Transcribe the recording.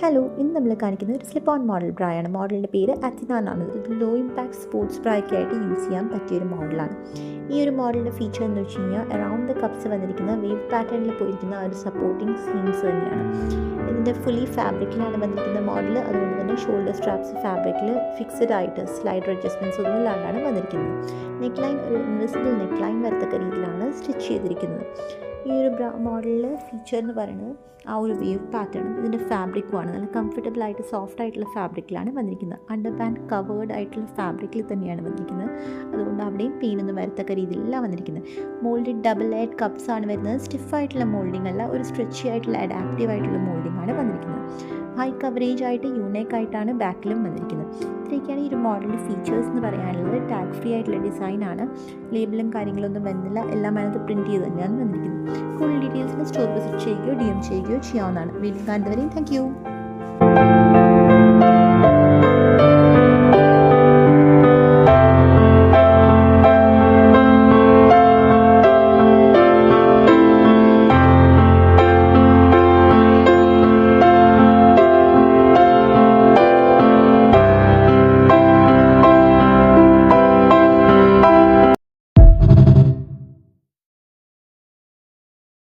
Hello, ഇന്ന് നമ്മൾ കാണിക്കുന്നത് ഒരു സ്ലിപ്പ് ഓൺ മോഡൽ ബ്രായാണ്. മോഡലിൻ്റെ പേര് അത്തിന എന്നാണ്. ഇത് ലോ ഇമ്പാക്ട് സ്പോർട്സ് ബ്രായ്ക്ക് ആയിട്ട് യൂസ് ചെയ്യാൻ പറ്റിയൊരു മോഡലാണ്. ഈ ഒരു മോഡലിൻ്റെ ഫീച്ചർ എന്ന് വെച്ച് കഴിഞ്ഞാൽ അറൗണ്ട് ദ കപ്സ് വന്നിരിക്കുന്ന വേവ് പാറ്റേണിൽ പോയിരിക്കുന്ന ഒരു സപ്പോർട്ടിങ് സീംസ് തന്നെയാണ്. ഇതിൻ്റെ ഫുള്ളി ഫാബ്രിക്കിലാണ് വന്നിരിക്കുന്ന മോഡൽ. അതുകൊണ്ട് തന്നെ ഷോൾഡർ സ്ട്രാപ്സ് ഫാബ്രിക്കിൽ ഫിക്സഡ് ആയിട്ട് സ്ലൈഡർ അഡ്ജസ്റ്റ്മെൻറ്റ്സ് ഒന്നും ഇല്ലാണ്ടാണ് വന്നിരിക്കുന്നത്. നെക്ക് ലൈൻ ഒരു ഇൻവിസിബിൾ നെക്ക് ലൈൻ വരത്തക്ക രീതിയിലാണ് സ്റ്റിച്ച് ചെയ്തിരിക്കുന്നത്. ഈ ഒരു മോഡലിലെ ഫീച്ചർ എന്ന് പറയുന്നത് ആ ഒരു വേവ് പാറ്റേണും ഇതിൻ്റെ ഫാബ്രിക്കുമാണ്. നല്ല കംഫർട്ടബിൾ ആയിട്ട് സോഫ്റ്റ് ആയിട്ടുള്ള ഫാബ്രിക്കിലാണ് വന്നിരിക്കുന്നത്. അണ്ടർ പാൻറ്റ് കവേർഡ് ആയിട്ടുള്ള ഫാബ്രിക്കിൽ തന്നെയാണ് വന്നിരിക്കുന്നത്. അതുകൊണ്ട് അവിടെയും പെയിനൊന്നും വരത്തക്ക രീതിയിലല്ല വന്നിരിക്കുന്നത്. മോൾഡ് ഡബിൾ ലെയർഡ് കപ്സ് ആണ് വരുന്നത്. സ്റ്റിഫായിട്ടുള്ള മോൾഡിംഗ് അല്ല, ഒരു സ്ട്രെച്ചി ആയിട്ടുള്ള അഡാപ്റ്റീവ് ആയിട്ടുള്ള മോൾഡിംഗ് ആണ് വന്നിരിക്കുന്നത്. ഹൈ കവറേജ് ആയിട്ട് യൂണേക്ക് ആയിട്ടാണ് ബാക്കിലും വന്നിരിക്കുന്നത്. ഇത്രയൊക്കെയാണ് ഈ ഒരു മോഡലിൻ്റെ ഫീച്ചേഴ്സ് എന്ന് പറയാനുള്ളത്. ടാഗ് ഫ്രീ ആയിട്ടുള്ള ഡിസൈനാണ്. ലേബിളും കാര്യങ്ങളൊന്നും വരുന്നില്ല. എല്ലാം അതിനകത്ത് പ്രിൻറ്റ് ചെയ്ത് തന്നെയാണ് വന്നിരിക്കുന്നത്. കൂടുതൽ ഡീറ്റെയിൽസിന് സ്റ്റോർ വിസിറ്റ് ചെയ്യുകയോ DM ചെയ്യുകയോ ചെയ്യാവുന്നതാണ്. വീണ്ടും കാണുന്നവരെയും താങ്ക് യു.